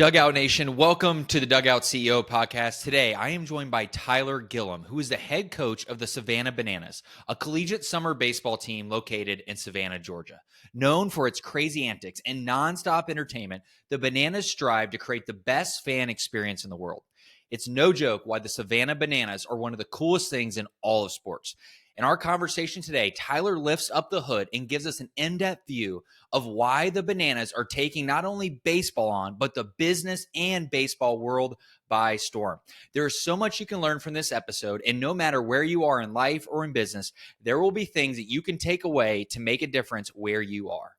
Dugout Nation, welcome to the Dugout CEO podcast. Today, I am joined by Tyler Gillum, who is the head coach of the Savannah Bananas, a collegiate summer baseball team located in Savannah, Georgia. Known for its crazy antics and nonstop entertainment, the Bananas strive to create the best fan experience in the world. It's no joke why the Savannah Bananas are one of the coolest things in all of sports. In our conversation today, Tyler lifts up the hood and gives us an in-depth view of why the Bananas are taking not only baseball on, but the business and baseball world by storm. There is so much you can learn from this episode, and no matter where you are in life or in business, there will be things that you can take away to make a difference where you are.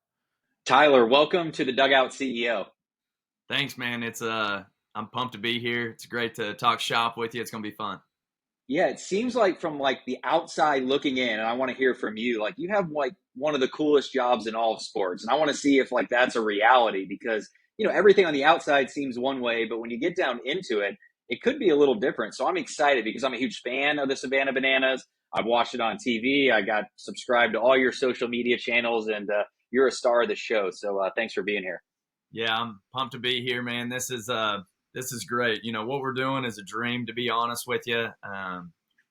Tyler, welcome to the Dugout CEO. Thanks, man. I'm pumped to be here. It's great to talk shop with you. It's going to be fun. Yeah, it seems like from the outside looking in, and I want to hear from you, you have one of the coolest jobs in all of sports. And I want to see if that's a reality because, everything on the outside seems one way, but when you get down into it, it could be a little different. So I'm excited because I'm a huge fan of the Savannah Bananas. I've watched it on TV. I got subscribed to all your social media channels, and you're a star of the show. So thanks for being here. Yeah, I'm pumped to be here, man. This is great. What we're doing is a dream, to be honest with you.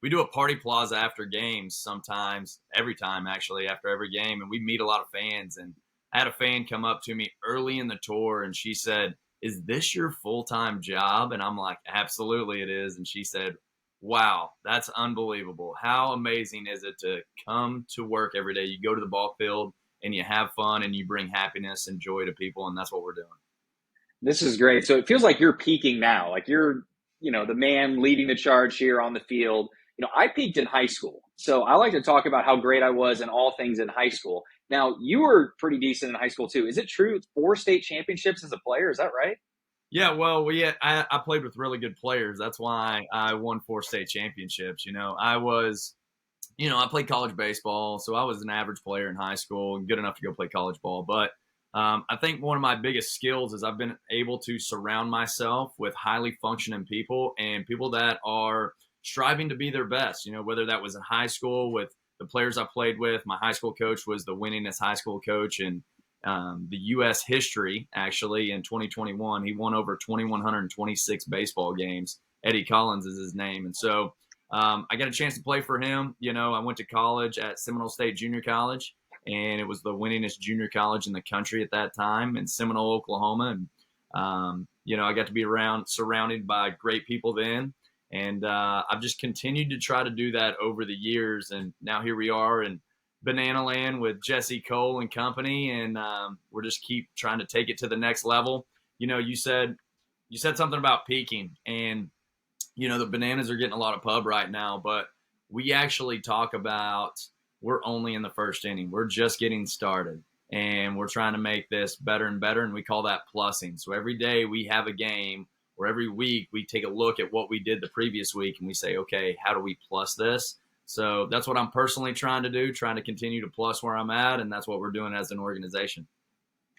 We do a party plaza after games sometimes, every time actually, after every game, and we meet a lot of fans. And I had a fan come up to me early in the tour, and she said, "Is this your full-time job?" And I'm like, "Absolutely it is." And she said, "Wow, that's unbelievable. How amazing is it to come to work every day? You go to the ball field and you have fun and you bring happiness and joy to people." And that's what we're doing. This is great. So it feels like you're peaking now. Like you're, the man leading the charge here on the field. I peaked in high school. So I like to talk about how great I was in all things in high school. Now, you were pretty decent in high school too. Is it true? 4 state championships as a player. Is that right? Yeah, well, I played with really good players. That's why I won 4 state championships. I played college baseball, so I was an average player in high school and good enough to go play college ball. But I think one of my biggest skills is I've been able to surround myself with highly functioning people and people that are striving to be their best, whether that was in high school with the players I played with. My high school coach was the winningest high school coach in the U.S. history, actually, in 2021. He won over 2,126 baseball games. Eddie Collins is his name. And so I got a chance to play for him. I went to college at Seminole State Junior College, and it was the winningest junior college in the country at that time in Seminole, Oklahoma. And, I got to be surrounded by great people then. And I've just continued to try to do that over the years. And now here we are in Banana Land with Jesse Cole and company. And we're just keep trying to take it to the next level. You said something about peaking, and, the Bananas are getting a lot of pub right now, but we actually talk about we're only in the first inning. We're just getting started, and we're trying to make this better and better, and we call that plussing. So every day we have a game, or every week we take a look at what we did the previous week, and we say, okay, how do we plus this? So that's what I'm personally trying to do, trying to continue to plus where I'm at, and that's what we're doing as an organization.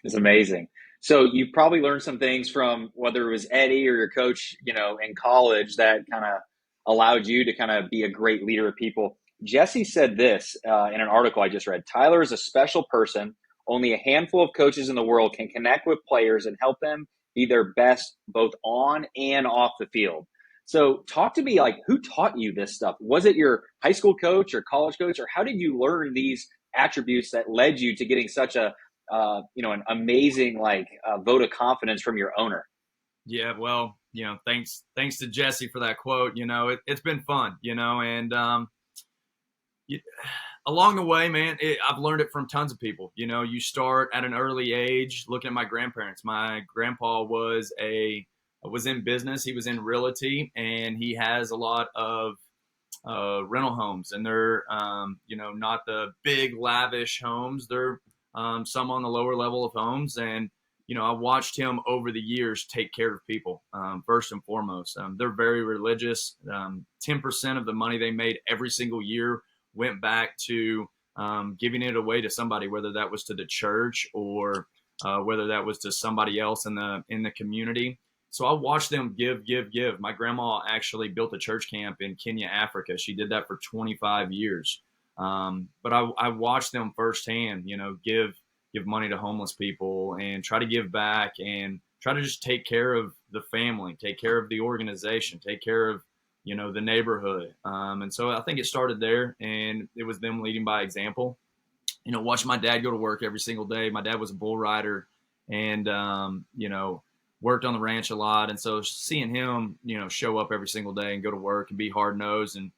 It's amazing. So you probably learned some things from whether it was Eddie or your coach, in college that kind of allowed you to kind of be a great leader of people. Jesse said this in an article I just read. Tyler is a special person. Only a handful of coaches in the world can connect with players and help them be their best both on and off the field. So talk to me, who taught you this stuff? Was it your high school coach or college coach, or how did you learn these attributes that led you to getting such a an amazing vote of confidence from your owner? Yeah, well, thanks to Jesse for that quote. It's been fun, and along the way, man, I've learned it from tons of people. You start at an early age. Looking at my grandparents, my grandpa was in business. He was in realty, and he has a lot of rental homes, and they're not the big lavish homes. They're some on the lower level of homes. And I watched him over the years take care of people, first and foremost. They're very religious. 10% of the money they made every single year went back to giving it away to somebody, whether that was to the church or whether that was to somebody else in the community. So I watched them give. My grandma actually built a church camp in Kenya, Africa. She did that for 25 years. But I watched them firsthand, give money to homeless people and try to give back and try to just take care of the family, take care of the organization, take care of, the neighborhood. And so I think it started there, and it was them leading by example. Watching my dad go to work every single day. My dad was a bull rider and, worked on the ranch a lot. And so seeing him, show up every single day and go to work and be hard nosed and,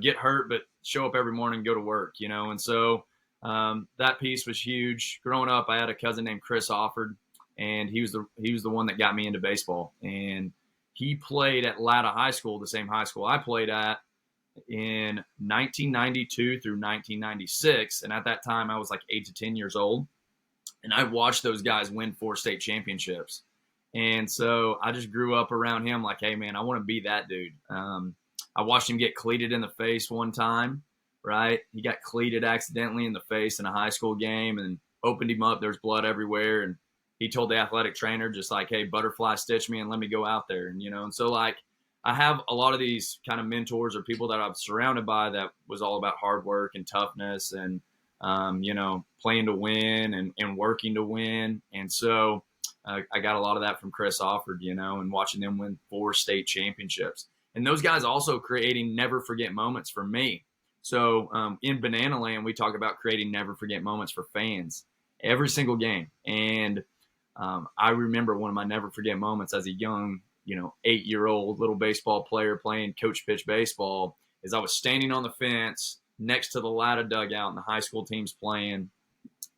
get hurt, but show up every morning and go to work, And so that piece was huge. Growing up, I had a cousin named Chris Offord, and he was the one that got me into baseball. And he played at Latta High School, the same high school I played at, in 1992 through 1996. And at that time, I was like 8 to 10 years old. And I watched those guys win 4 state championships. And so I just grew up around him like, hey, man, I want to be that dude. I watched him get cleated in the face one time, right? He got cleated accidentally in the face in a high school game and opened him up. There's blood everywhere. And he told the athletic trainer just like, hey, butterfly stitch me and let me go out there. And so like, I have a lot of these kind of mentors or people that I'm surrounded by that was all about hard work and toughness and, playing to win and working to win. And so I got a lot of that from Chris Offord, and watching them win 4 state championships. And those guys also creating never forget moments for me. So in Banana Land, we talk about creating never forget moments for fans every single game. And I remember one of my never forget moments as a young, 8-year-old little baseball player playing coach pitch baseball is I was standing on the fence next to the Latta dugout and the high school team's playing.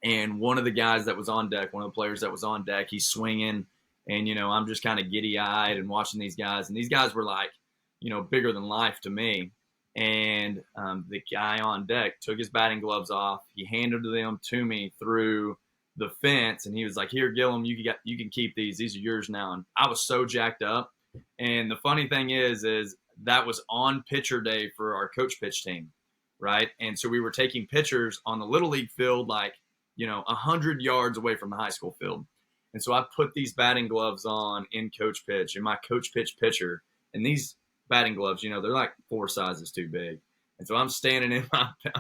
And one of the guys that was on deck, one of the players that was on deck, he's swinging. And, I'm just kind of giddy-eyed and watching these guys. And these guys were like, bigger than life to me. And the guy on deck took his batting gloves off. He handed them to me through the fence, and he was like, here, Gillum, you can keep these. These are yours now. And I was so jacked up. And the funny thing is that was on pitcher day for our coach pitch team, right? And so we were taking pictures on the Little League field, like, 100 yards away from the high school field. And so I put these batting gloves on in coach pitch, in my coach pitch pitcher. And these batting gloves, they're like 4 sizes too big. And so I'm standing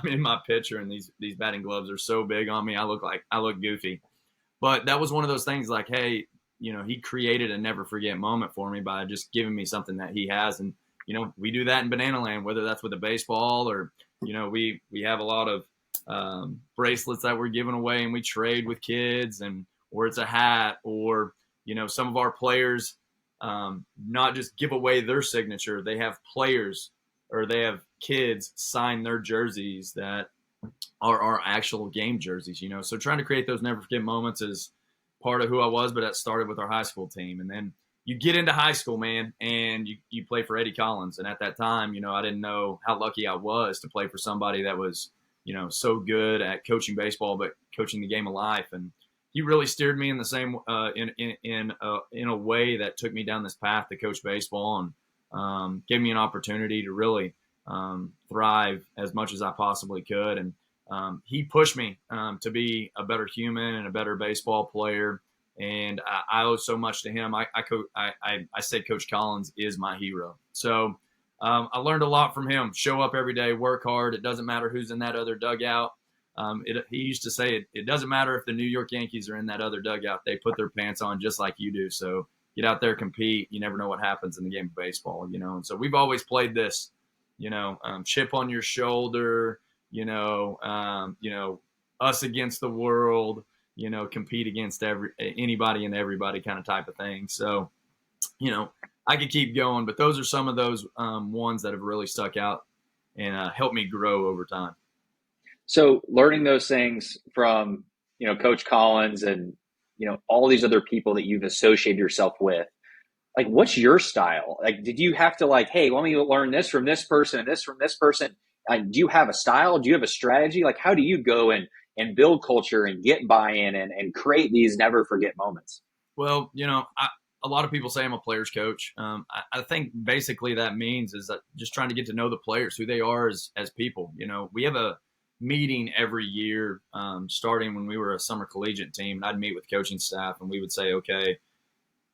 in my pitcher, and these batting gloves are so big on me. I look goofy. But that was one of those things like, hey, he created a never forget moment for me by just giving me something that he has. And, we do that in Banana Land, whether that's with a baseball or, we have a lot of bracelets that we're giving away and we trade with kids, or it's a hat, or, some of our players not just give away their signature. They have players or they have kids sign their jerseys that are our actual game jerseys, So trying to create those never forget moments is part of who I was, but that started with our high school team. And then you get into high school, man, and you play for Eddie Collins. And at that time, I didn't know how lucky I was to play for somebody that was, so good at coaching baseball, but coaching the game of life. And he really steered me in the same in a way that took me down this path to coach baseball and gave me an opportunity to really thrive as much as I possibly could. And he pushed me to be a better human and a better baseball player. And I owe so much to him. I say Coach Collins is my hero. So I learned a lot from him. Show up every day, work hard. It doesn't matter who's in that other dugout. He used to say it doesn't matter if the New York Yankees are in that other dugout. They put their pants on just like you do. So get out there, compete. You never know what happens in the game of baseball, And so we've always played this, chip on your shoulder, us against the world, compete against anybody and everybody kind of type of thing. So, I could keep going, but those are some of those ones that have really stuck out and helped me grow over time. So learning those things from, Coach Collins and, all these other people that you've associated yourself with, like, what's your style? Like, did you have to hey, let me learn this from this person and this from this person? Do you have a style? Do you have a strategy? Like, how do you go and build culture and get buy-in and create these never forget moments? Well, a lot of people say I'm a player's coach. I think basically that means is that just trying to get to know the players, who they are as people. We have a meeting every year, starting when we were a summer collegiate team, and I'd meet with coaching staff, and we would say, okay,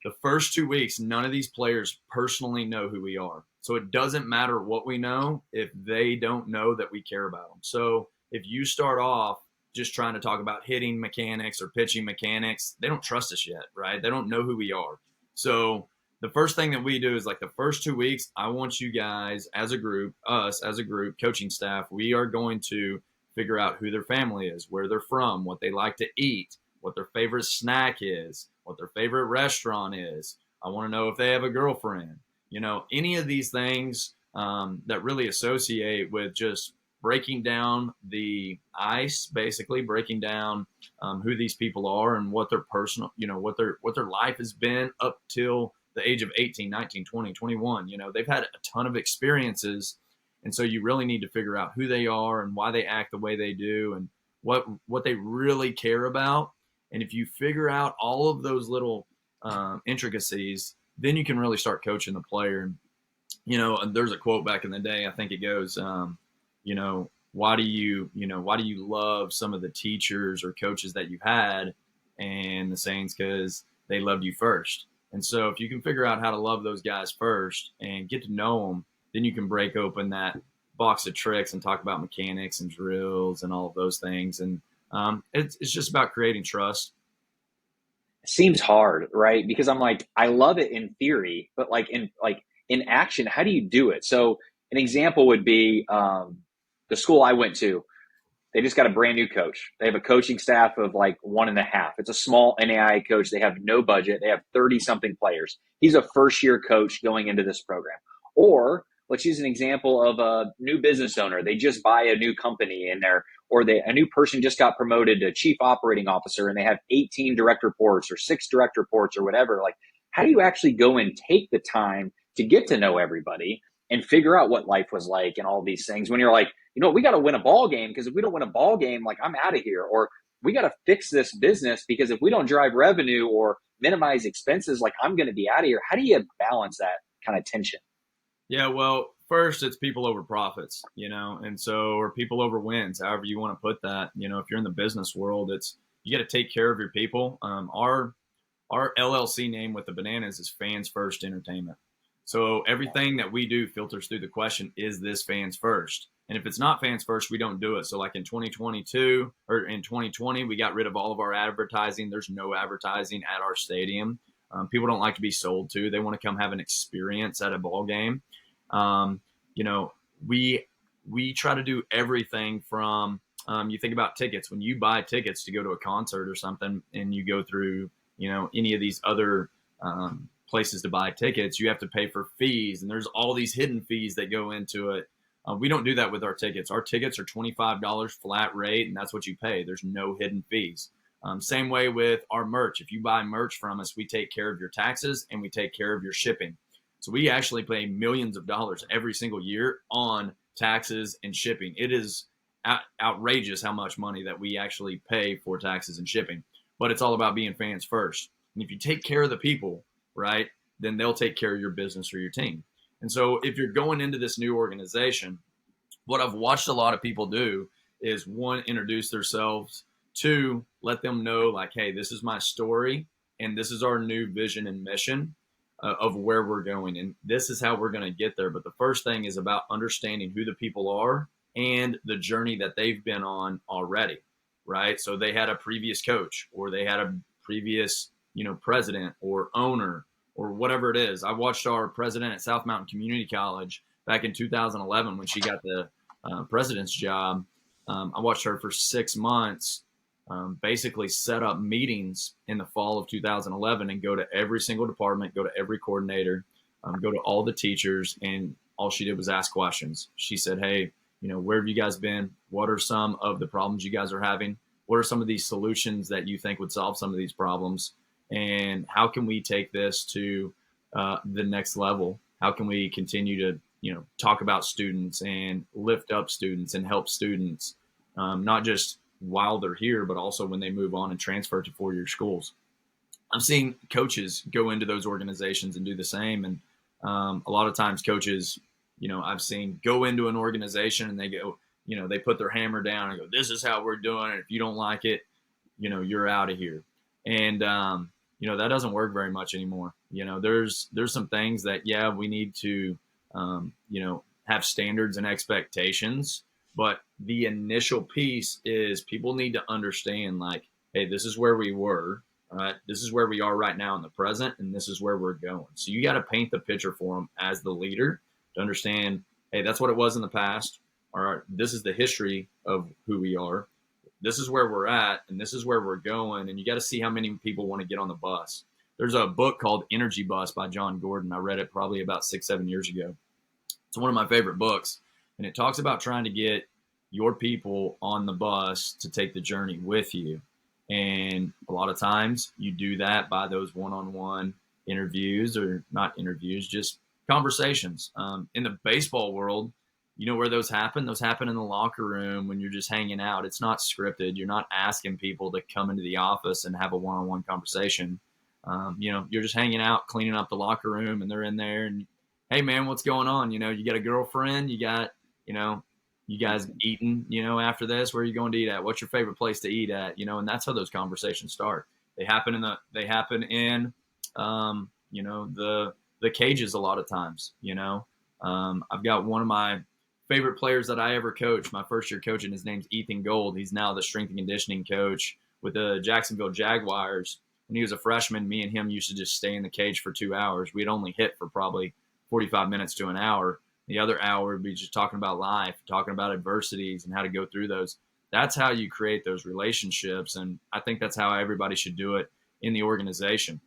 the first 2 weeks, none of these players personally know who we are. So it doesn't matter what we know if they don't know that we care about them. So if you start off just trying to talk about hitting mechanics or pitching mechanics, they don't trust us yet, right? They don't know who we are. So the first thing that we do is like the first 2 weeks, I want you guys as a group, us as a group, coaching staff, we are going to figure out who their family is, where they're from, what they like to eat, what their favorite snack is, what their favorite restaurant is. I want to know if they have a girlfriend, any of these things that really associate with just breaking down the ice, basically breaking down who these people are and what their personal, what their life has been up till the age of 18, 19, 20, 21. They've had a ton of experiences. And so you really need to figure out who they are and why they act the way they do and what they really care about. And if you figure out all of those little intricacies, then you can really start coaching the player. There's a quote back in the day, I think it goes, why do you love some of the teachers or coaches that you've had? And the saying's because they loved you first. And so if you can figure out how to love those guys first and get to know them, then you can break open that box of tricks and talk about mechanics and drills and all of those things. And it's just about creating trust. Seems hard, right? Because I'm like, I love it in theory, but in action, how do you do it? So an example would be the school I went to. They just got a brand new coach. They have a coaching staff of like 1.5. It's a small NAIA coach. They have no budget. They have 30 something players. He's a first year coach going into this program. Or let's use an example of a new business owner. They just buy a new company in there, or a new person just got promoted to chief operating officer and they have 18 direct reports or 6 direct reports or whatever. Like, how do you actually go and take the time to get to know everybody and figure out what life was like and all these things when you're like, we got to win a ball game, because if we don't win a ball game, like, I'm out of here. Or we got to fix this business because if we don't drive revenue or minimize expenses, like, I'm going to be out of here. How do you balance that kind of tension? Yeah, well, first it's people over profits, and so, or people over wins, however you want to put that. If you're in the business world, you got to take care of your people. Our LLC name with the Bananas is Fans First Entertainment. So everything that we do filters through the question, is this fans first? And if it's not fans first, we don't do it. So like in 2022 or in 2020, we got rid of all of our advertising. There's no advertising at our stadium. People don't like to be sold to. They want to come have an experience at a ball game. We try to do everything from, you think about tickets. When you buy tickets to go to a concert or something and you go through, any of these other places to buy tickets, you have to pay for fees, and there's all these hidden fees that go into it. We don't do that with our tickets. Our tickets are $25 flat rate, and that's what you pay. There's no hidden fees. Same way with our merch. If you buy merch from us, we take care of your taxes and we take care of your shipping. So we actually pay millions of dollars every single year on taxes and shipping. It is outrageous how much money that we actually pay for taxes and shipping. But it's all about being fans first. And if you take care of the people, right, then they'll take care of your business or your team. And so if you're going into this new organization, what I've watched a lot of people do is, 1, introduce themselves, 2, let them know, like, hey, this is my story and this is our new vision and mission of where we're going. And this is how we're going to get there. But the first thing is about understanding who the people are and the journey that they've been on already, right? So they had a previous coach, or they had a previous, president or owner, or whatever it is. I watched our president at South Mountain Community College back in 2011 when she got the president's job. I watched her for 6 months basically set up meetings in the fall of 2011 and go to every single department, go to every coordinator, go to all the teachers, and all she did was ask questions. She said, hey, where have you guys been? What are some of the problems you guys are having? What are some of these solutions that you think would solve some of these problems? And how can we take this to the next level? How can we continue to, talk about students and lift up students and help students, not just while they're here, but also when they move on and transfer to 4-year schools? I'm seeing coaches go into those organizations and do the same. And a lot of times coaches, I've seen go into an organization and they go, they put their hammer down and go, this is how we're doing it. If you don't like it, you're out of here. And, that doesn't work very much anymore. There's some things that, we need to, have standards and expectations, But the initial piece is people need to understand, like, hey, this is where we were, all right? This is where we are right now in the present, and this is where we're going. So you got to paint the picture for them as the leader to understand, hey, that's what it was in the past. All right, this is the history of who we are. This is where we're at, and this is where we're going. And you got to see how many people want to get on the bus. There's a book called Energy Bus by John Gordon. I read it probably about 6-7 years ago. It's one of my favorite books. And it talks about trying to get your people on the bus to take the journey with you. And a lot of times you do that by those one-on-one interviews, or not interviews, just conversations. In the baseball world, you know where those happen? Those happen in the locker room when you're just hanging out. It's not scripted. You're not asking people to come into the office and have a one-on-one conversation. You're just hanging out, cleaning up the locker room, and they're in there. And, hey, man, what's going on? You got a girlfriend? You got, you guys eating, after this? Where are you going to eat at? What's your favorite place to eat at? And that's how those conversations start. They happen in the cages a lot of times. I've got one of my favorite players that I ever coached, my first year coaching. His name's Ethan Gold. He's now the strength and conditioning coach with the Jacksonville Jaguars. When he was a freshman, me and him used to just stay in the cage for 2 hours. We'd only hit for probably 45 minutes to an hour. The other hour would be just talking about life, talking about adversities and how to go through those. That's how you create those relationships. And I think that's how everybody should do it in the organization.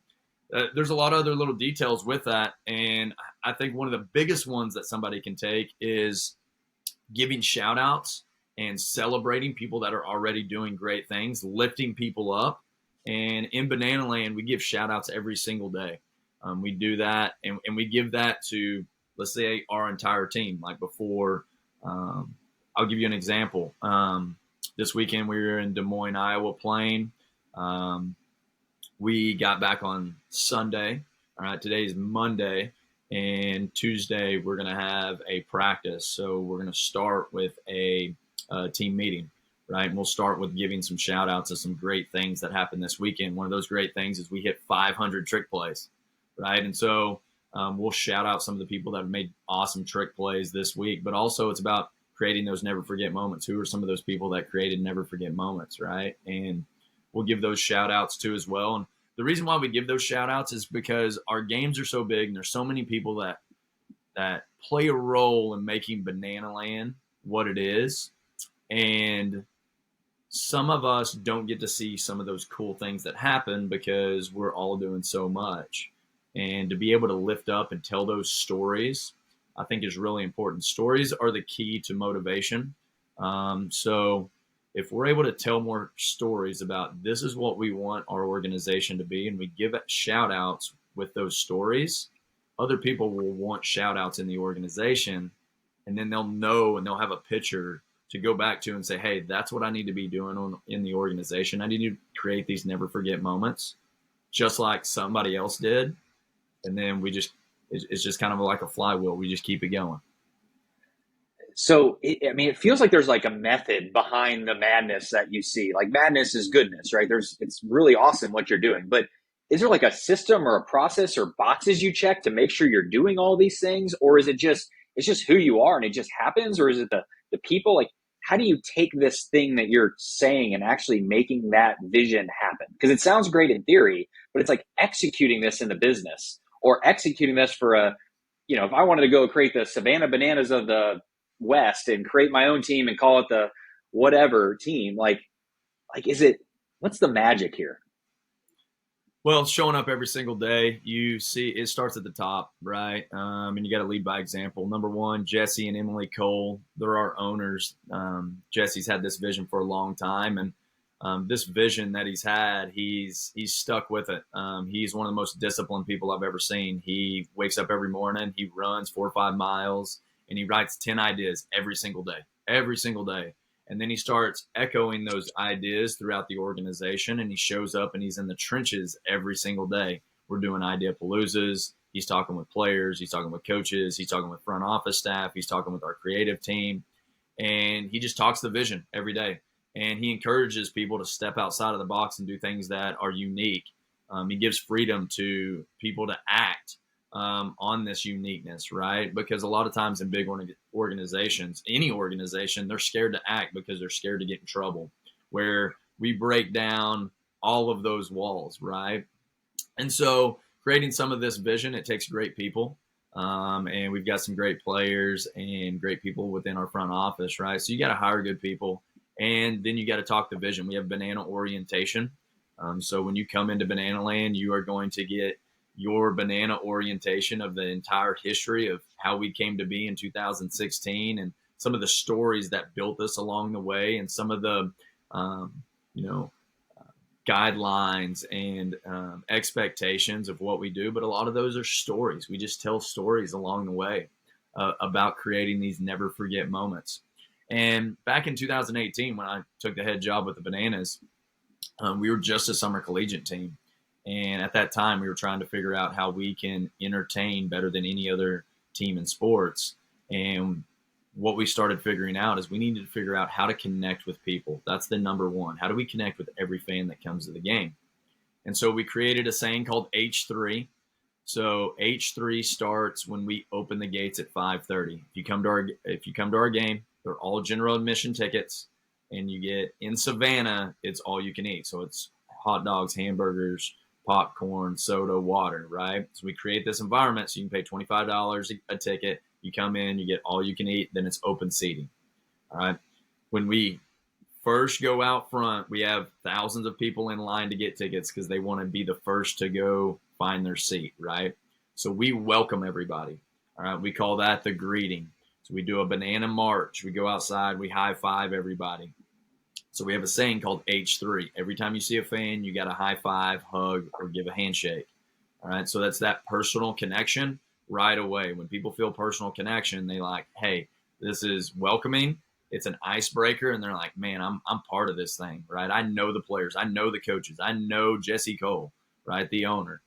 There's a lot of other little details with that. And I think one of the biggest ones that somebody can take is giving shout outs and celebrating people that are already doing great things, lifting people up. And in Banana Land, we give shout outs every single day. We do that, and we give that to, let's say, our entire team. Like before, I'll give you an example. This weekend we were in Des Moines, Iowa playing. We got back on Sunday. All right, today is Monday, and Tuesday we're going to have a practice. So we're going to start with a team meeting, right? And we'll start with giving some shout outs to some great things that happened this weekend. One of those great things is we hit 500 trick plays, right? And so we'll shout out some of the people that have made awesome trick plays this week, but also it's about creating those never forget moments. Who are some of those people that created never forget moments, right? And we'll give those shout outs too as well. And the reason why we give those shout outs is because our games are so big and there's so many people that play a role in making Banana Land what it is. And some of us don't get to see some of those cool things that happen because we're all doing so much. And to be able to lift up and tell those stories, I think is really important. Stories are the key to motivation. So if we're able to tell more stories about this is what we want our organization to be, and we give it shout outs with those stories, other people will want shout outs in the organization, and then they'll know and they'll have a picture to go back to and say, hey, that's what I need to be doing in the organization. I need to create these never forget moments just like somebody else did. And then it's just kind of like a flywheel. We just keep it going. So, it feels like there's like a method behind the madness that you see. Like madness is goodness, right? It's really awesome what you're doing. But is there like a system or a process or boxes you check to make sure you're doing all these things? Or is it's just who you are and it just happens? Or is it the people? Like, how do you take this thing that you're saying and actually making that vision happen? Because it sounds great in theory, but it's like executing this in the business or executing this for if I wanted to go create the Savannah Bananas of the West and create my own team and call it the whatever team, what's the magic here? Well, showing up every single day, you see it starts at the top, right? And you got to lead by example. Number one, Jesse and Emily Cole, they're our owners. Jesse's had this vision for a long time, and this vision that he's had, he's stuck with it. He's one of the most disciplined people I've ever seen. He wakes up every morning, he runs 4 or 5 miles, and he writes 10 ideas every single day. And then he starts echoing those ideas throughout the organization, and he shows up and he's in the trenches every single day. We're doing idea paloozas. He's talking with players. He's talking with coaches. He's talking with front office staff. He's talking with our creative team. And he just talks the vision every day. And he encourages people to step outside of the box and do things that are unique. He gives freedom to people to act on this uniqueness, right? Because a lot of times in big organizations, any organization, they're scared to act because they're scared to get in trouble, where we break down all of those walls, right? And so creating some of this vision, it takes great people. And we've got some great players and great people within our front office, right? So you got to hire good people, and then you got to talk the vision. We have banana orientation. So when you come into Banana Land, you are going to get your banana orientation of the entire history of how we came to be in 2016 and some of the stories that built us along the way, and some of the, you know, guidelines and expectations of what we do. But a lot of those are stories. We just tell stories along the way about creating these never forget moments. And back in 2018, when I took the head job with the Bananas, we were just a summer collegiate team. And at that time, we were trying to figure out how we can entertain better than any other team in sports. And what we started figuring out is we needed to figure out how to connect with people. That's the number one. How do we connect with every fan that comes to the game? And so we created a saying called H3. So H3 starts when we open the gates at 5:30. If you come to our game, they're all general admission tickets, and you get in Savannah, it's all you can eat. So it's hot dogs, hamburgers, popcorn, soda, water, right? So we create this environment so you can pay $25 a ticket. You come in, you get all you can eat, then it's open seating. All right. When we first go out front, we have thousands of people in line to get tickets because they want to be the first to go find their seat, right? So we welcome everybody. All right. We call that the greeting. So we do a banana march. We go outside, we high five everybody. So we have a saying called H3. Every time you see a fan, you got to high five, hug, or give a handshake. All right. So that's that personal connection right away. When people feel personal connection, they like, hey, this is welcoming. It's an icebreaker. And they're like, man, I'm part of this thing, right? I know the players. I know the coaches. I know Jesse Cole, right? The owner.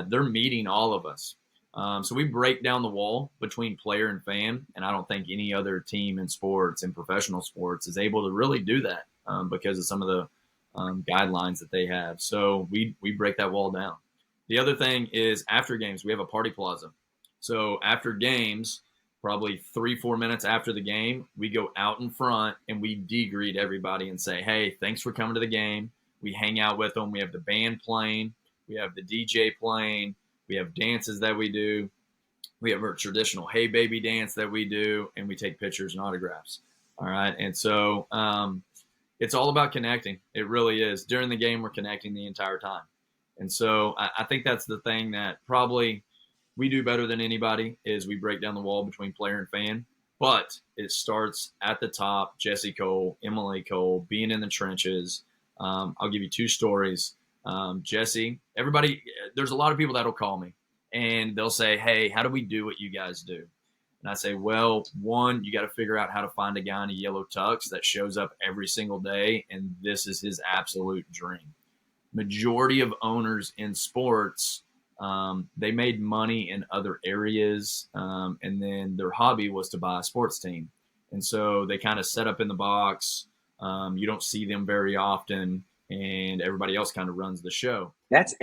They're meeting all of us. So we break down the wall between player and fan. And I don't think any other team in sports and professional sports is able to really do that because of some of the guidelines that they have. So we break that wall down. The other thing is after games, we have a party plaza. So after games, probably 3-4 minutes after the game, we go out in front and we de-greet everybody and say, hey, thanks for coming to the game. We hang out with them. We have the band playing. We have the DJ playing. We have dances that we do. We have our traditional Hey Baby dance that we do, and we take pictures and autographs. All right. And so it's all about connecting. It really is. During the game, we're connecting the entire time. And so I think that's the thing that probably we do better than anybody is we break down the wall between player and fan. But it starts at the top. Jesse Cole, Emily Cole, being in the trenches. I'll give you two stories. Jesse, everybody, there's a lot of people that'll call me and they'll say, hey, how do we do what you guys do? And I say, well, one, you got to figure out how to find a guy in a yellow tux that shows up every single day. And this is his absolute dream. Majority of owners in sports, they made money in other areas. And then their hobby was to buy a sports team. And so they kind of set up in the box. You don't see them very often. And everybody else kind of runs the show. That's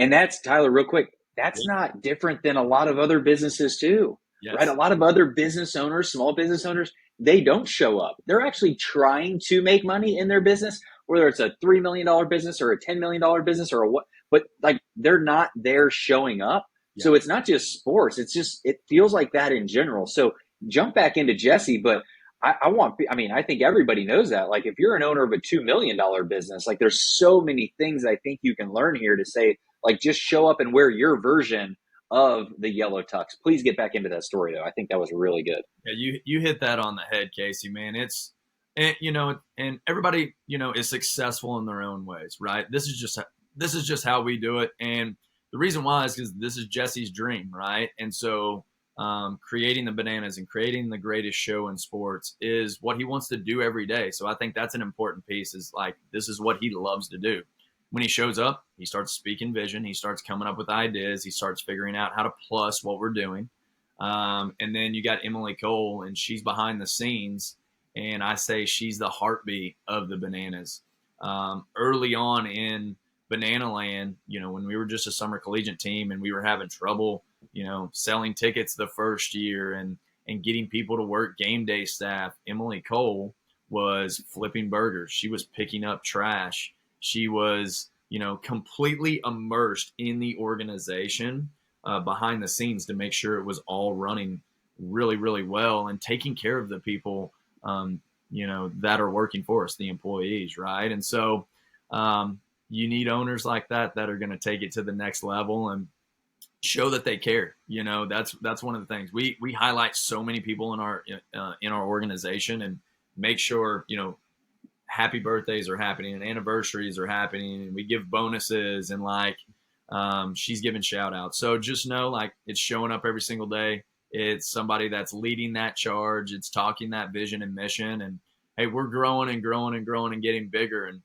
Tyler, real quick. That's not different than a lot of other businesses too, yes. Right? A lot of other business owners, small business owners, they don't show up. They're actually trying to make money in their business, whether it's a $3 million business or a $10 million business or what, but like they're not there showing up. Yeah. So it's not just sports. It's just, it feels like that in general. So jump back into Jesse, but I think everybody knows that. Like if you're an owner of a $2 million business, like there's so many things I think you can learn here to say, like just show up and wear your version of the yellow tux. Please get back into that story though. I think that was really good. Yeah, you hit that on the head, Casey, man. It's, and everybody, is successful in their own ways, right? This is just how we do it. And the reason why is because this is Jesse's dream, right? And so creating the Bananas and creating the greatest show in sports is what he wants to do every day. So I think that's an important piece is like, this is what he loves to do. When he shows up, he starts speaking vision. He starts coming up with ideas. He starts figuring out how to plus what we're doing. And then you got Emily Cole, and she's behind the scenes. And I say she's the heartbeat of the Bananas. Early on in Banana Land, when we were just a summer collegiate team and we were having trouble selling tickets the first year and getting people to work game day staff. Emily Cole was flipping burgers. She was picking up trash. She was, completely immersed in the organization behind the scenes to make sure it was all running really, really well and taking care of the people, that are working for us, the employees, right? And so you need owners like that are going to take it to the next level and show that they care. That's one of the things we highlight so many people in our organization and make sure, happy birthdays are happening and anniversaries are happening and we give bonuses and she's giving shout outs. So just know it's showing up every single day. It's somebody that's leading that charge. It's talking that vision and mission. And hey, we're growing and growing and growing and getting bigger. And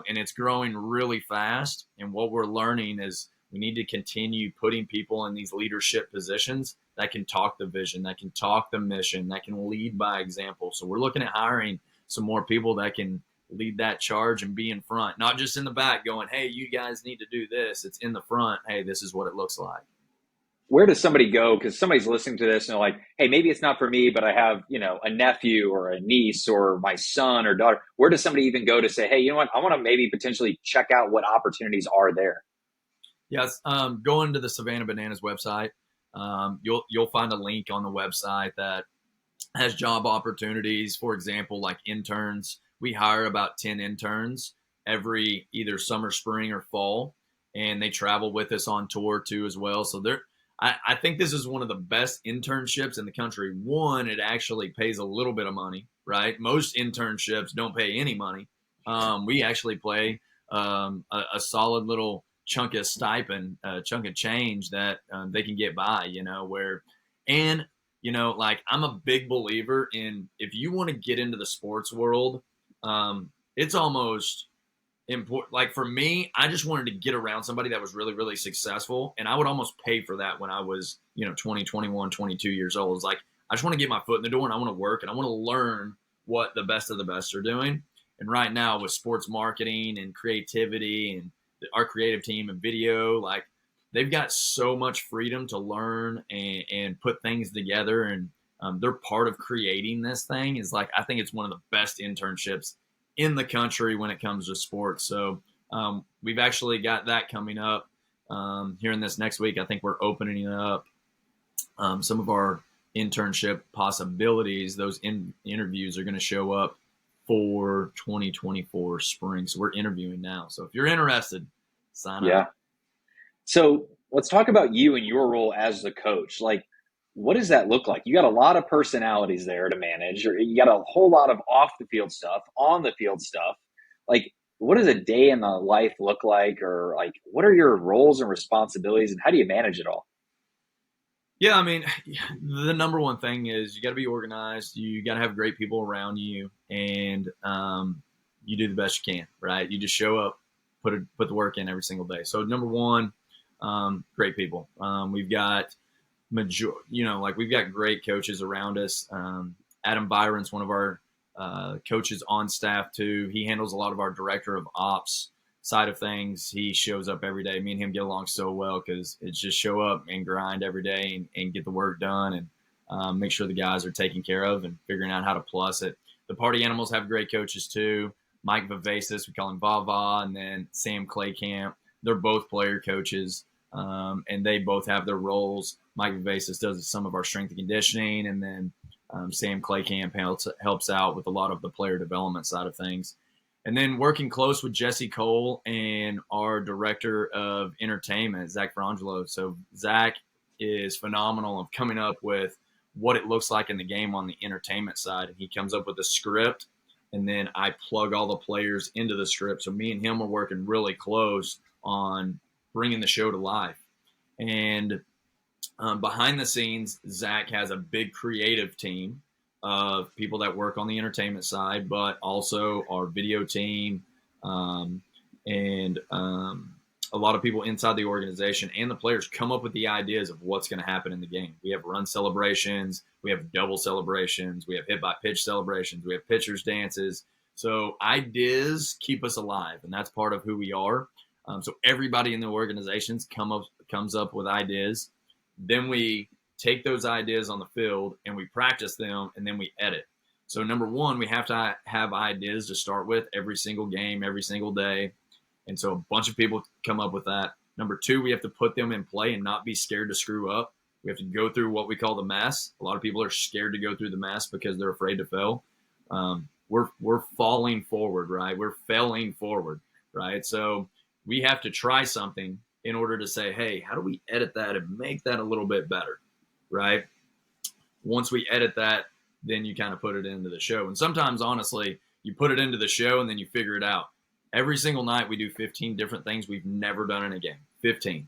it's growing really fast. And what we're learning is we need to continue putting people in these leadership positions that can talk the vision, that can talk the mission, that can lead by example. So we're looking at hiring some more people that can lead that charge and be in front, not just in the back going, hey, you guys need to do this. It's in the front. Hey, this is what it looks like. Where does somebody go? Because somebody's listening to this and they're like, hey, maybe it's not for me, but I have, a nephew or a niece or my son or daughter. Where does somebody even go to say, hey, you know what? I want to maybe potentially check out what opportunities are there? Yes. Go into the Savannah Bananas website. You'll find a link on the website that has job opportunities. For example, like interns, we hire about 10 interns every either summer, spring, or fall, and they travel with us on tour too as well. So I think this is one of the best internships in the country. One, it actually pays a little bit of money, right? Most internships don't pay any money. We actually pay a solid little chunk of stipend, chunk of change that they can get by, I'm a big believer in if you want to get into the sports world, it's almost important. Like for me, I just wanted to get around somebody that was really, really successful. And I would almost pay for that when I was, 20, 21, 22 years old. It's like, I just want to get my foot in the door and I want to work and I want to learn what the best of the best are doing. And right now with sports marketing and creativity and our creative team and video, they've got so much freedom to learn and put things together. And they're part of creating this thing I think it's one of the best internships in the country when it comes to sports. So we've actually got that coming up here in this next week. I think we're opening up some of our internship possibilities. Those interviews are going to show up for 2024 spring. So we're interviewing now. So if you're interested, sign up. Yeah. So let's talk about you and your role as the coach. What does that look like? You got a lot of personalities there to manage, or you got a whole lot of off the field stuff, on the field stuff. What does a day in the life look like? Or what are your roles and responsibilities and how do you manage it all? Yeah, I mean, the number one thing is you got to be organized. You got to have great people around you, and you do the best you can, right? You just show up, put the work in every single day. So number one, great people. We've got we've got great coaches around us. Adam Byron's one of our coaches on staff too. He handles a lot of our director of ops side of things. He shows up every day. Me and him get along so well because it's just show up and grind every day and get the work done and make sure the guys are taken care of and figuring out how to plus it. The party animals have great coaches too. Mike Vivacis, we call him Vava, and then Sam Claycamp. They're both player coaches, and they both have their roles. Mike Vivacis does some of our strength and conditioning, and then Sam Claycamp helps out with a lot of the player development side of things. And then working close with Jesse Cole and our director of entertainment, Zach Frangelo. So Zach is phenomenal of coming up with what it looks like in the game on the entertainment side. He comes up with a script, and then I plug all the players into the script. So me and him are working really close on bringing the show to life. And behind the scenes, Zach has a big creative team of people that work on the entertainment side, but also our video team and a lot of people inside the organization and the players come up with the ideas of what's going to happen in the game. We have run celebrations, we have double celebrations, we have hit by pitch celebrations, we have pitchers dances. So ideas keep us alive, and that's part of who we are. So everybody in the organizations comes up with ideas. Then we take those ideas on the field and we practice them, and then we edit. So number one, we have to have ideas to start with every single game, every single day. And so a bunch of people come up with that. Number two, we have to put them in play and not be scared to screw up. We have to go through what we call the mess. A lot of people are scared to go through the mess because they're afraid to fail. We're falling forward, right? We're failing forward, right? So we have to try something in order to say, hey, how do we edit that and make that a little bit better, right? Once we edit that, then you kind of put it into the show. And sometimes, honestly, you put it into the show and then you figure it out. Every single night we do 15 different things we've never done in a game. 15,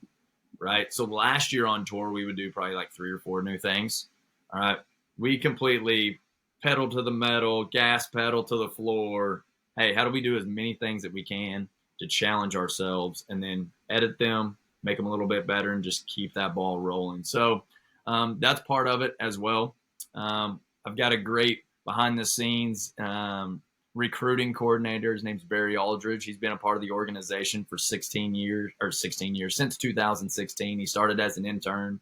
right? So last year on tour, we would do probably like 3 or 4 new things. All right. We completely pedal to the metal, gas pedal to the floor. Hey, how do we do as many things that we can to challenge ourselves and then edit them, make them a little bit better, and just keep that ball rolling? So that's part of it as well. I've got a great behind the scenes recruiting coordinator. His name's Barry Aldridge. He's been a part of the organization for 16 years, since 2016. He started as an intern.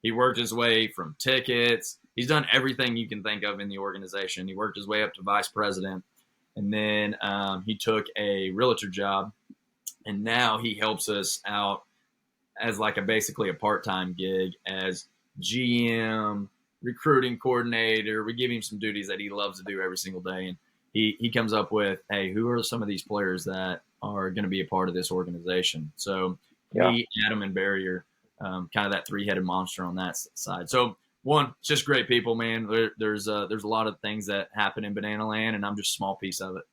He worked his way from tickets. He's done everything you can think of in the organization. He worked his way up to vice president. And then he took a realtor job. And now he helps us out as like basically a part-time gig as GM, recruiting coordinator. We give him some duties that he loves to do every single day. And he comes up with, hey, who are some of these players that are going to be a part of this organization? So me, Adam, and Barry are kind of that 3-headed monster on that side. So one, it's just great people, man. There's a lot of things that happen in Banana Land, and I'm just a small piece of it.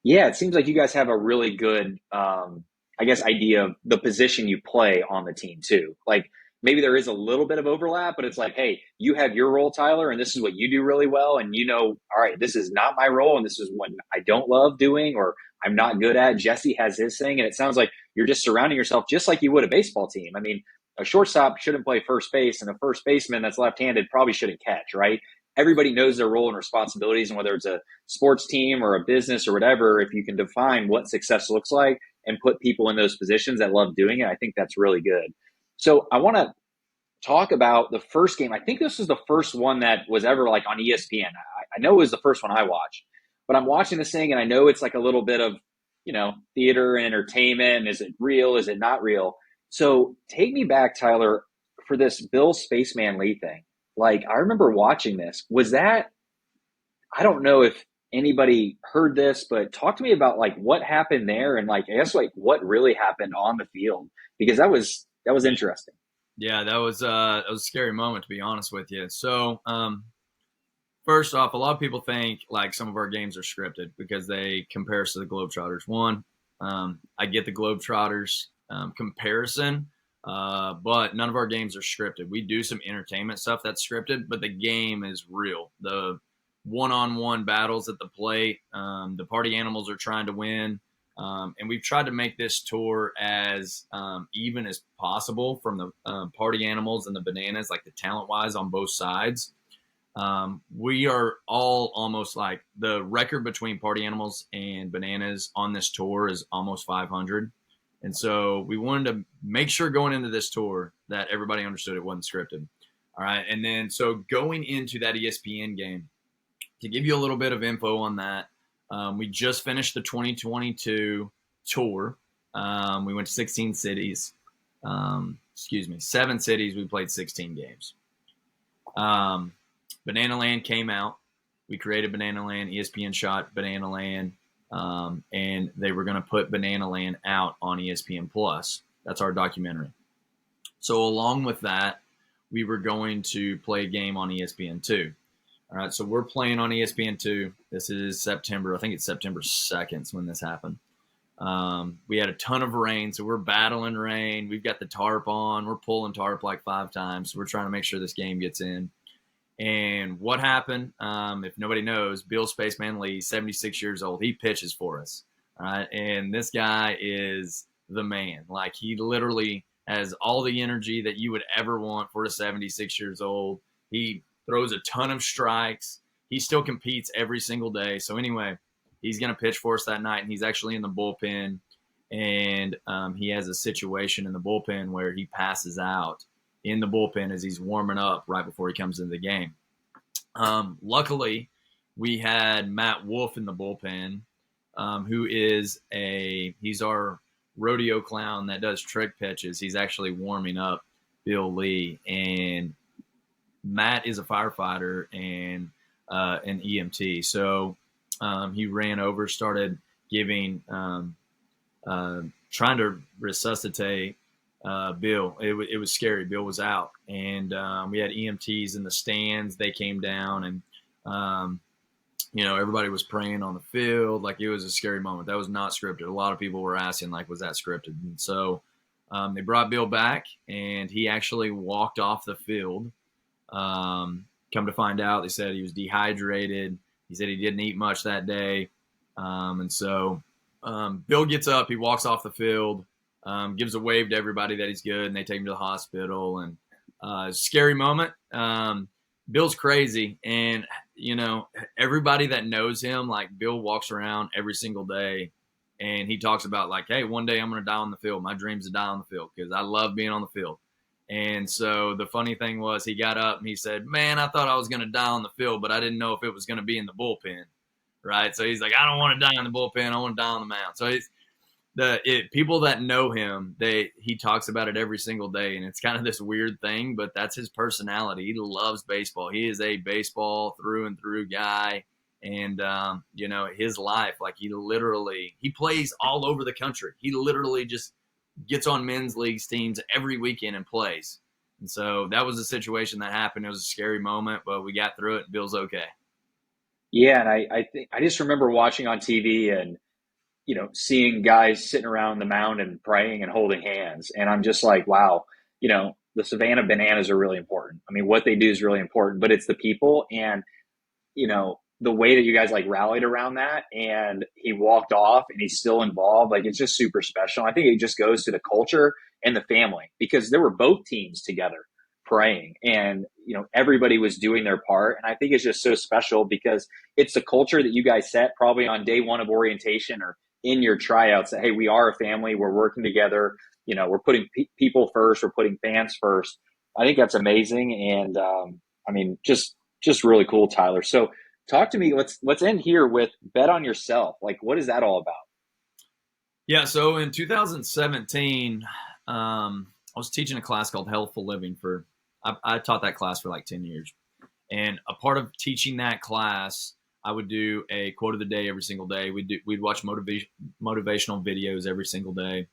Yeah, it seems like you guys have a really good, idea of the position you play on the team too. Like maybe there is a little bit of overlap, but it's like, hey, you have your role, Tyler, and this is what you do really well. And all right, this is not my role, and this is what I don't love doing or I'm not good at. Jesse has his thing, and it sounds like you're just surrounding yourself just like you would a baseball team. I mean, a shortstop shouldn't play first base, and a first baseman that's left-handed probably shouldn't catch, right? Everybody knows their role and responsibilities, and whether it's a sports team or a business or whatever, if you can define what success looks like and put people in those positions that love doing it, I think that's really good. So I want to talk about the first game. I think this was the first one that was ever like on ESPN. I know it was the first one I watched, but I'm watching this thing and I know it's like a little bit of, theater and entertainment. Is it real? Is it not real? So take me back, Tyler, for this Bill Spaceman Lee thing. Like, I remember watching this. Was that, I don't know if anybody heard this, but talk to me about like what happened there and like, I guess like what really happened on the field, because that was interesting. Yeah, that was a scary moment, to be honest with you. So first off, a lot of people think like some of our games are scripted because they compare us to the Globetrotters. One, I get the Globetrotters comparison, but none of our games are scripted. We do some entertainment stuff that's scripted, but the game is real. The one-on-one battles at the plate, the party animals are trying to win. And we've tried to make this tour as even as possible from the party animals and the bananas, like the talent-wise on both sides. We are all almost like the record between party animals and bananas on this tour is almost 500. And so we wanted to make sure going into this tour that everybody understood it wasn't scripted. All right. And then so going into that ESPN game, to give you a little bit of info on that, we just finished the 2022 tour. We went to 16 cities. 7 cities. We played 16 games. Banana Land came out. We created Banana Land. ESPN shot Banana Land. And they were going to put Banana Land out on ESPN Plus. That's our documentary. So along with that, we were going to play a game on ESPN2. All right, so we're playing on ESPN2. This is September. I think it's September 2nd when this happened. We had a ton of rain, so we're battling rain. We've got the tarp on. We're pulling tarp like 5 times. So we're trying to make sure this game gets in. And what happened, if nobody knows, Bill Spaceman Lee, 76 years old, he pitches for us. All right, and this guy is the man. Like, he literally has all the energy that you would ever want for a 76 years old. He throws a ton of strikes. He still competes every single day. So anyway, he's going to pitch for us that night, and he's actually in the bullpen. And he has a situation in the bullpen where he passes out. in the bullpen as he's warming up right before he comes into the game. Luckily, we had Matt Wolf in the bullpen, who is he's our rodeo clown that does trick pitches. He's actually warming up Bill Lee, and Matt is a firefighter and an EMT. So he ran over, started giving, trying to resuscitate Bill. It was scary. Bill was out, and we had EMTs in the stands. They came down, and everybody was praying on the field. Like, it was a scary moment. That was not scripted. A lot of people were asking, like, was that scripted? And so they brought Bill back, and he actually walked off the field. Come to find out, they said he was dehydrated. He said he didn't eat much that day. And so Bill gets up, he walks off the field, gives a wave to everybody that he's good, and they take him to the hospital. And scary moment. Bill's crazy, and everybody that knows him, like, Bill walks around every single day, and he talks about, like, hey, one day I'm going to die on the field. My dream's to die on the field because I love being on the field. And so the funny thing was, he got up and he said, man, I thought I was going to die on the field, but I didn't know if it was going to be in the bullpen. Right. So he's like, I don't want to die in the bullpen. I want to die on the mound. So people that know him, he talks about it every single day. And it's kind of this weird thing, but that's his personality. He loves baseball. He is a baseball through and through guy. And, his life, like, he plays all over the country. He literally just gets on men's leagues teams every weekend and plays. And so that was a situation that happened. It was a scary moment, but we got through it. Bill's okay. Yeah, and I just remember watching on TV and seeing guys sitting around the mound and praying and holding hands, and I'm just like, wow, the Savannah Bananas are really important. I mean, what they do is really important, but it's the people, and the way that you guys like rallied around that, and he walked off and he's still involved. Like, it's just super special. I think it just goes to the culture and the family, because there were both teams together praying, and everybody was doing their part. And I think it's just so special because it's the culture that you guys set probably on day one of orientation or in your tryouts, that, hey, we are a family, we're working together, we're putting people first, we're putting fans first. I think that's amazing. And I mean, just really cool, Tyler. So talk to me. Let's end here with Bet on Yourself. Like, what is that all about? Yeah. So in 2017, I was teaching a class called Healthful Living I taught that class for like 10 years. And a part of teaching that class, I would do a quote of the day every single day. We'd watch motivational videos every single day.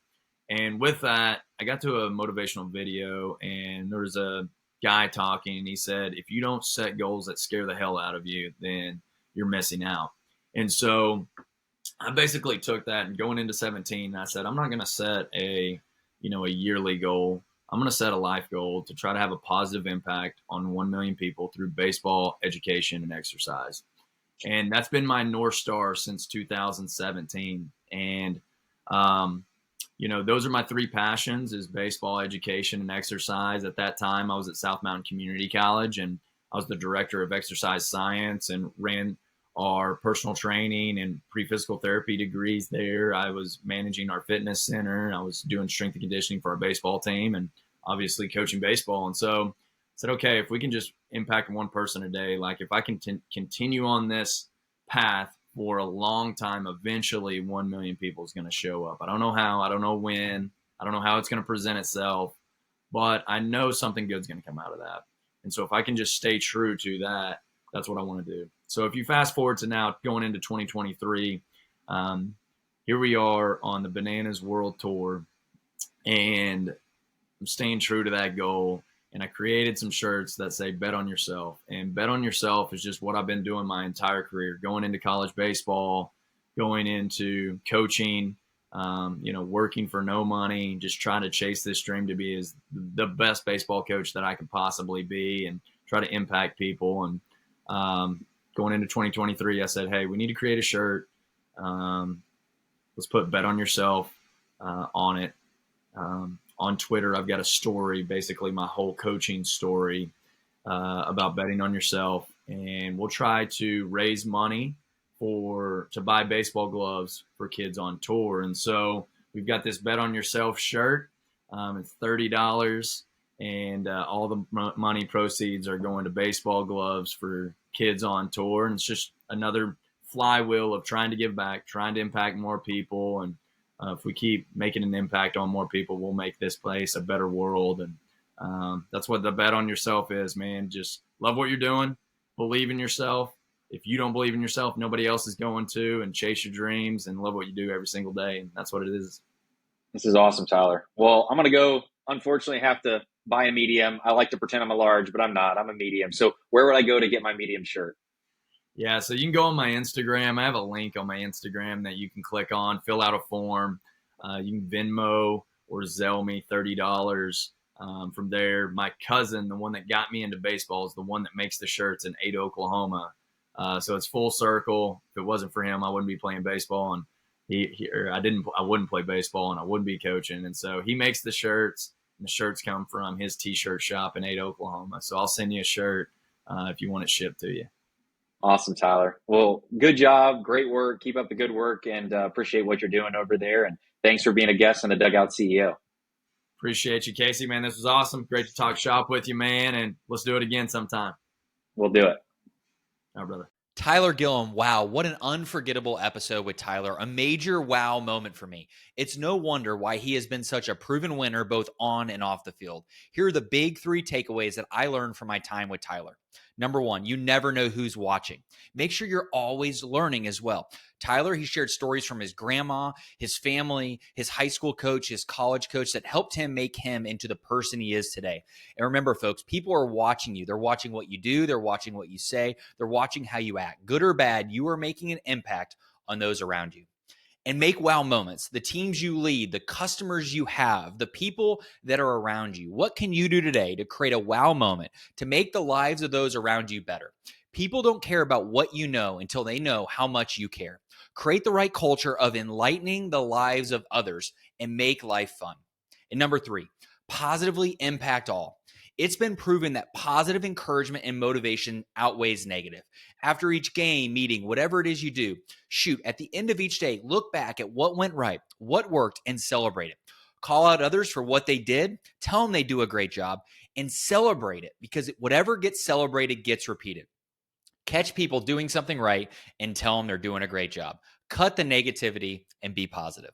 And with that, I got to a motivational video, and there was a guy talking, and he said, if you don't set goals that scare the hell out of you, then you're missing out. And so I basically took that, and going into 17, I said, I'm not going to set a yearly goal. I'm going to set a life goal to try to have a positive impact on 1 million people through baseball, education, and exercise. And that's been my North Star since 2017. And, those are my three passions: is baseball, education, and exercise. At that time, I was at South Mountain Community College, and I was the director of exercise science and ran our personal training and pre-physical therapy degrees there. I was managing our fitness center. I was doing strength and conditioning for our baseball team, and obviously coaching baseball. And so I said, okay, if we can just impact one person a day, like, if I can continue on this path for a long time, eventually 1 million people is going to show up. I don't know how, I don't know when, I don't know how it's going to present itself, but I know something good's going to come out of that. And so if I can just stay true to that, that's what I want to do. So if you fast forward to now, going into 2023, here we are on the Bananas World Tour, and I'm staying true to that goal. And I created some shirts that say Bet on Yourself. And Bet on Yourself is just what I've been doing my entire career, going into college baseball, going into coaching, working for no money, just trying to chase this dream to be the best baseball coach that I can possibly be and try to impact people. And going into 2023, I said, hey, we need to create a shirt. Let's put Bet on Yourself on it. On Twitter, I've got a story, basically my whole coaching story about betting on yourself. And we'll try to raise money to buy baseball gloves for kids on tour. And so we've got this Bet on Yourself shirt. It's $30. and all the money proceeds are going to baseball gloves for kids on tour. And it's just another flywheel of trying to give back, trying to impact more people. And if we keep making an impact on more people, we'll make this place a better world. And that's what the bet on yourself is, man. Just love what you're doing, believe in yourself. If you don't believe in yourself, nobody else is going to, and chase your dreams and love what you do every single day. And that's what it is. This is awesome, Tyler. Well, I'm going to go, unfortunately, have to buy a medium. I like to pretend I'm a large, but I'm not. I'm a medium. So where would I go to get my medium shirt? Yeah, so you can go on my Instagram. I have a link on my Instagram that you can click on, fill out a form. You can Venmo or Zelle me $30. From there, my cousin, the one that got me into baseball, is the one that makes the shirts in Ada, Oklahoma. So it's full circle. If it wasn't for him, I wouldn't be playing baseball, and I wouldn't play baseball, and I wouldn't be coaching. And so he makes the shirts, and the shirts come from his T-shirt shop in Ada, Oklahoma. So I'll send you a shirt if you want it shipped to you. Awesome, Tyler. Well, good job. Great work. Keep up the good work, and appreciate what you're doing over there. And thanks for being a guest on the Dugout CEO. Appreciate you, Casey, man. This was awesome. Great to talk shop with you, man. And let's do it again sometime. We'll do it. All right, brother. Tyler Gillum, wow, what an unforgettable episode with Tyler. A major wow moment for me. It's no wonder why he has been such a proven winner both on and off the field. Here are the big 3 takeaways that I learned from my time with Tyler. Number 1, you never know who's watching. Make sure you're always learning as well. Tyler, he shared stories from his grandma, his family, his high school coach, his college coach that helped him make him into the person he is today. And remember, folks, people are watching you. They're watching what you do. They're watching what you say. They're watching how you act. Good or bad, you are making an impact on those around you. And make wow moments. The teams you lead, the customers you have, the people that are around you. What can you do today to create a wow moment to make the lives of those around you better? People don't care about what you know until they know how much you care. Create the right culture of enlightening the lives of others and make life fun. And number 3, positively impact all. It's been proven that positive encouragement and motivation outweighs negative. After each game, meeting, whatever it is you do, shoot, at the end of each day, look back at what went right, what worked, and celebrate it. Call out others for what they did, tell them they do a great job, and celebrate it, because whatever gets celebrated gets repeated. Catch people doing something right and tell them they're doing a great job. Cut the negativity and be positive.